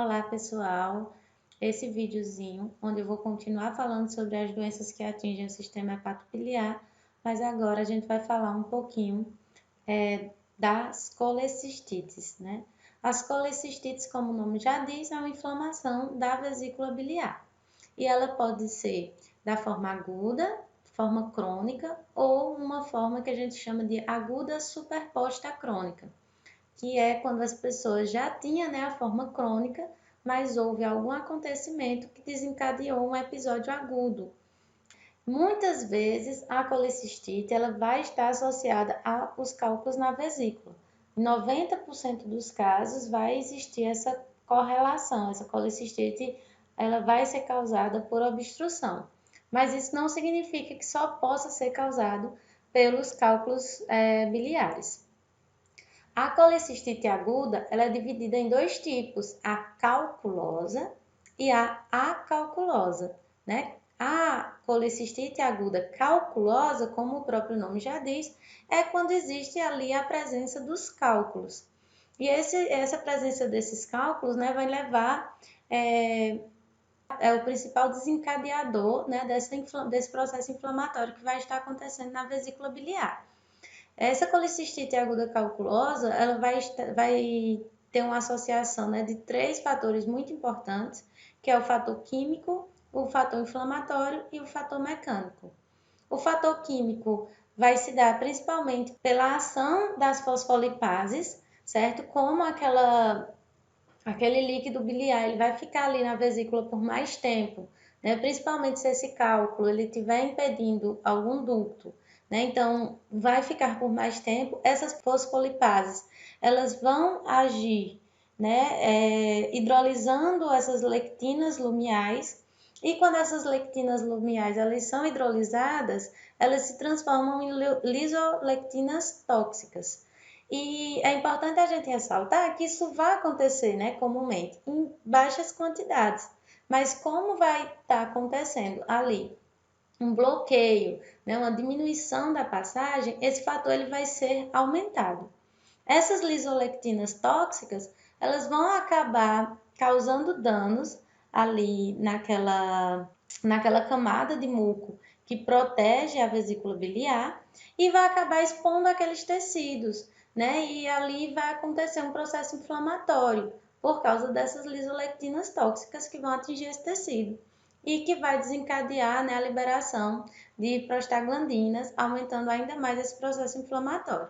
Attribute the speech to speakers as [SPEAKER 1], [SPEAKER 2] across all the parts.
[SPEAKER 1] Olá pessoal, esse videozinho onde eu vou continuar falando sobre as doenças que atingem o sistema hepatobiliar, mas agora a gente vai falar um pouquinho das colecistites, né? As colecistites, como o nome já diz, é uma inflamação da vesícula biliar e ela pode ser da forma aguda, forma crônica ou uma forma que a gente chama de aguda superposta à crônica, que é quando as pessoas já tinham, né, a forma crônica, mas houve algum acontecimento que desencadeou um episódio agudo. Muitas vezes a colecistite ela vai estar associada aos cálculos na vesícula. Em 90% dos casos vai existir essa correlação, essa colecistite ela vai ser causada por obstrução. Mas isso não significa que só possa ser causado pelos cálculos biliares. A colecistite aguda ela é dividida em dois tipos, a calculosa e a acalculosa, né? A colecistite aguda calculosa, como o próprio nome já diz, é quando existe ali a presença dos cálculos. E essa presença desses cálculos, né, vai levar é o principal desencadeador, né, desse processo inflamatório que vai estar acontecendo na vesícula biliar. Essa colecistite aguda calculosa, ela vai ter uma associação, né, de três fatores muito importantes, que é o fator químico, o fator inflamatório e o fator mecânico. O fator químico vai se dar principalmente pela ação das fosfolipases, certo? Como aquele líquido biliar, ele vai ficar ali na vesícula por mais tempo, né? Principalmente se esse cálculo ele estiver impedindo algum ducto, né? Então, vai ficar por mais tempo. Essas fosfolipases, elas vão agir, né? Hidrolisando essas lectinas lumiais. E quando essas lectinas lumiais elas são hidrolizadas, elas se transformam em lisolectinas tóxicas. E é importante a gente ressaltar que isso vai acontecer, né, comumente, em baixas quantidades. Mas como vai estar acontecendo ali um bloqueio, né, uma diminuição da passagem, esse fator ele vai ser aumentado. Essas lisolectinas tóxicas, elas vão acabar causando danos ali naquela camada de muco que protege a vesícula biliar e vai acabar expondo aqueles tecidos, né? E ali vai acontecer um processo inflamatório por causa dessas lisolectinas tóxicas que vão atingir esse tecido e que vai desencadear, né, a liberação de prostaglandinas, aumentando ainda mais esse processo inflamatório.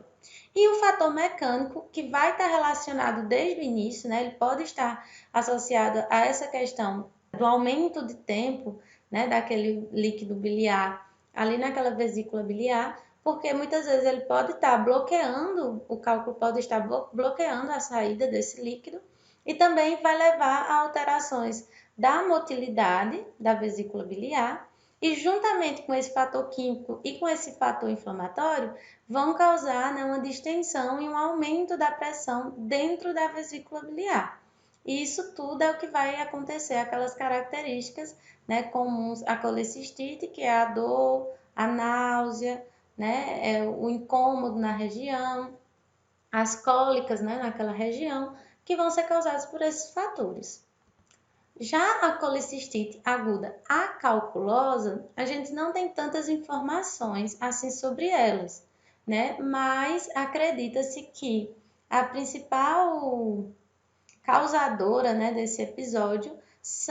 [SPEAKER 1] E o fator mecânico, que vai estar relacionado desde o início, né? Ele pode estar associado a essa questão do aumento de tempo, né, daquele líquido biliar ali naquela vesícula biliar, porque muitas vezes ele pode estar bloqueando, o cálculo pode estar bloqueando a saída desse líquido e também vai levar a alterações da motilidade da vesícula biliar e juntamente com esse fator químico e com esse fator inflamatório, vão causar, né, uma distensão e um aumento da pressão dentro da vesícula biliar. E isso tudo é o que vai acontecer, aquelas características, né, comuns à colecistite, que é a dor, a náusea, né, o incômodo na região, as cólicas, né, naquela região, que vão ser causadas por esses fatores. Já a colecistite aguda acalculosa, a gente não tem tantas informações assim sobre elas, né? Mas acredita-se que a principal causadora, né, desse episódio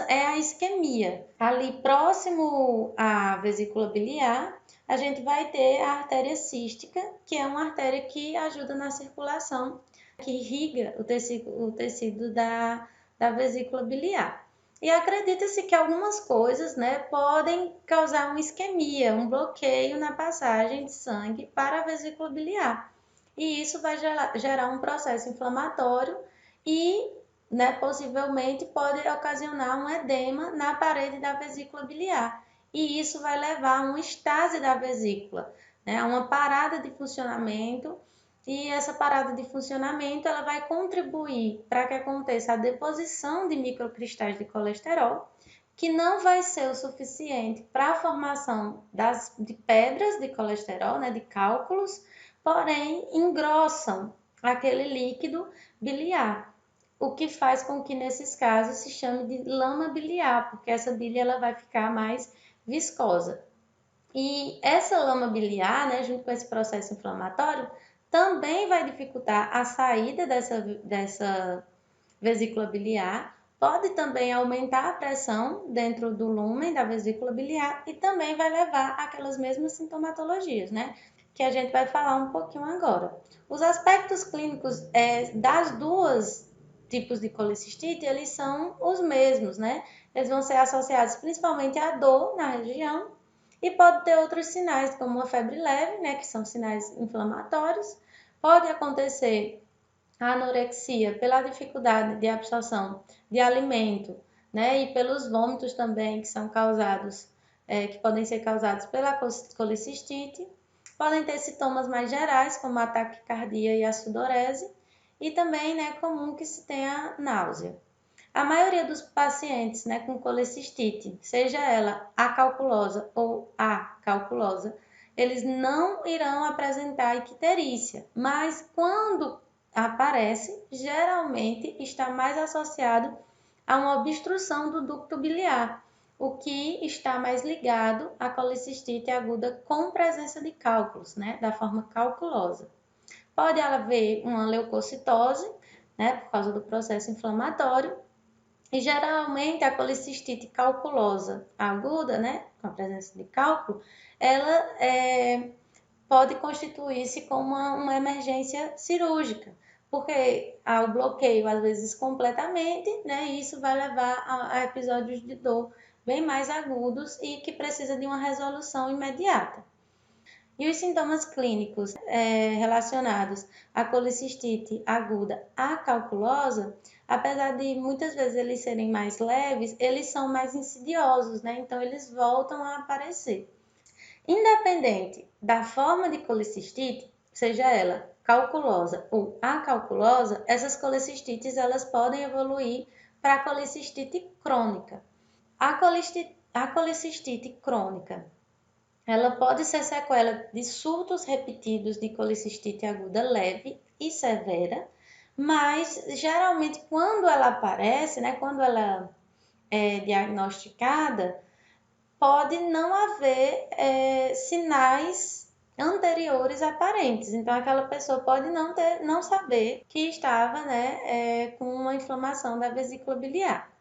[SPEAKER 1] é a isquemia. Ali próximo à vesícula biliar, a gente vai ter a artéria cística, que é uma artéria que ajuda na circulação, que irriga o tecido da vesícula biliar. E acredita-se que algumas coisas, né, podem causar uma isquemia, um bloqueio na passagem de sangue para a vesícula biliar. E isso vai gerar um processo inflamatório e, né, possivelmente pode ocasionar um edema na parede da vesícula biliar. E isso vai levar a uma estase da vesícula, né, a uma parada de funcionamento. E essa parada de funcionamento ela vai contribuir para que aconteça a deposição de microcristais de colesterol, que não vai ser o suficiente para a formação de pedras de colesterol, né, de cálculos, porém engrossam aquele líquido biliar. o que faz com que nesses casos se chame de lama biliar, porque essa bile ela vai ficar mais viscosa. E essa lama biliar, né, junto com esse processo inflamatório, também vai dificultar a saída dessa vesícula biliar, pode também aumentar a pressão dentro do lúmen da vesícula biliar e também vai levar àquelas mesmas sintomatologias, né? Que a gente vai falar um pouquinho agora. Os aspectos clínicos das duas tipos de colecistite, eles são os mesmos, né? Eles vão ser associados principalmente à dor na região e pode ter outros sinais, como uma febre leve, né? Que são sinais inflamatórios. Pode acontecer a anorexia pela dificuldade de absorção de alimento, né, e pelos vômitos também que são causados, que podem ser causados pela colecistite. Podem ter sintomas mais gerais, como a taquicardia e a sudorese, e também, né, é comum que se tenha náusea. A maioria dos pacientes, né, com colecistite, seja ela acalculosa ou acalculosa, eles não irão apresentar icterícia, mas quando aparece, geralmente está mais associado a uma obstrução do ducto biliar, o que está mais ligado à colecistite aguda com presença de cálculos, né, da forma calculosa. Pode haver uma leucocitose, né, por causa do processo inflamatório, e geralmente a colecistite calculosa aguda, né, com a presença de cálculo, ela pode constituir-se como uma emergência cirúrgica, porque há o bloqueio, às vezes completamente, né, e isso vai levar a episódios de dor bem mais agudos e que precisa de uma resolução imediata. E os sintomas clínicos relacionados à colecistite aguda acalculosa, apesar de muitas vezes eles serem mais leves, eles são mais insidiosos, né? Então eles voltam a aparecer. Independente da forma de colecistite, seja ela calculosa ou acalculosa, essas colecistites elas podem evoluir para a colecistite crônica. A colecistite crônica, ela pode ser sequela de surtos repetidos de colecistite aguda leve e severa, mas geralmente quando ela aparece, né, quando ela é diagnosticada, pode não haver sinais anteriores aparentes. Então, aquela pessoa pode não saber que estava, né, com uma inflamação da vesícula biliar.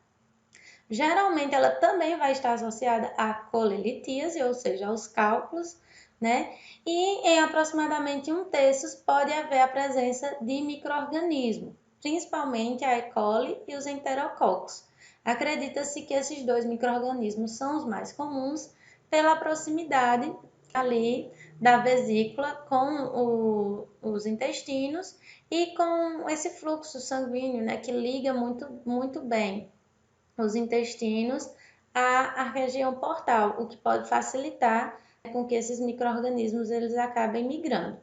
[SPEAKER 1] Geralmente, ela também vai estar associada à colelitíase, ou seja, aos cálculos, né? E em aproximadamente 1/3 pode haver a presença de micro-organismos, principalmente a E. coli e os enterococos. Acredita-se que esses dois micro-organismos são os mais comuns pela proximidade ali da vesícula com os intestinos e com esse fluxo sanguíneo, né, que liga muito bem os intestinos à região portal, o que pode facilitar com que esses micro-organismos eles acabem migrando.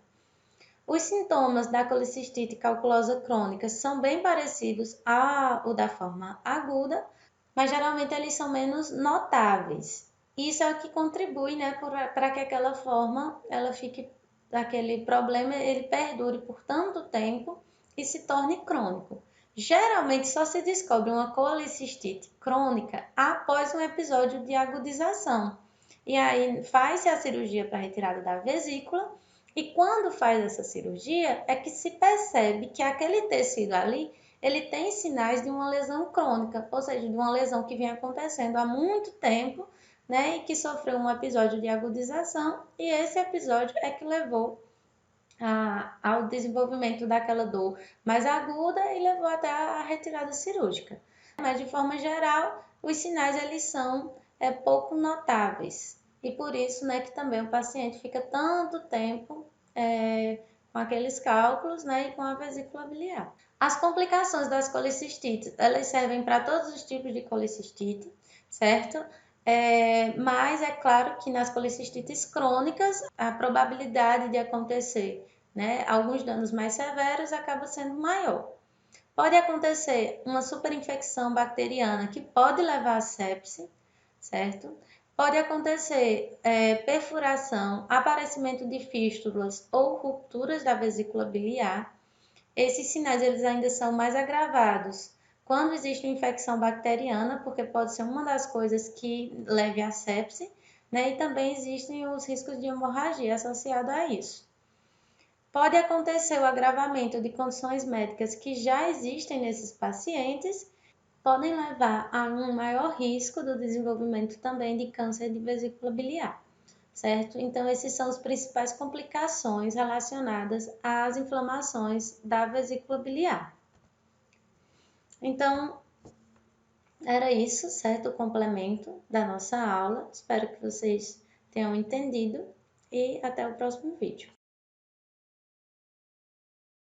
[SPEAKER 1] Os sintomas da colecistite calculosa crônica são bem parecidos ao da forma aguda, mas geralmente eles são menos notáveis. Isso é o que contribui, né, para que aquela forma ela fique, aquele problema ele perdure por tanto tempo e se torne crônico. Geralmente só se descobre uma colecistite crônica após um episódio de agudização. E aí faz-se a cirurgia para retirada da vesícula, e quando faz essa cirurgia é que se percebe que aquele tecido ali ele tem sinais de uma lesão crônica, ou seja, de uma lesão que vem acontecendo há muito tempo, né, e que sofreu um episódio de agudização, e esse episódio é que levou ao desenvolvimento daquela dor mais aguda e levou até a retirada cirúrgica. Mas, de forma geral, os sinais eles são pouco notáveis, e por isso, né, que também o paciente fica tanto tempo com aqueles cálculos, né, e com a vesícula biliar. As complicações das colecistites, elas servem para todos os tipos de colecistite, certo? Mas é claro que nas colecistites crônicas, a probabilidade de acontecer, né, alguns danos mais severos acaba sendo maior. Pode acontecer uma superinfecção bacteriana que pode levar a sepse, certo? Pode acontecer perfuração, aparecimento de fístulas ou rupturas da vesícula biliar. esses sinais eles ainda são mais agravados quando existe uma infecção bacteriana, porque pode ser uma das coisas que leve à sepse, né? E também existem os riscos de hemorragia associados a isso. Pode acontecer o agravamento de condições médicas que já existem nesses pacientes, podem levar a um maior risco do desenvolvimento também de câncer de vesícula biliar, certo? Então, essas são as principais complicações relacionadas às inflamações da vesícula biliar. Então, era isso, certo? O complemento da nossa aula. Espero que vocês tenham entendido e até o próximo vídeo.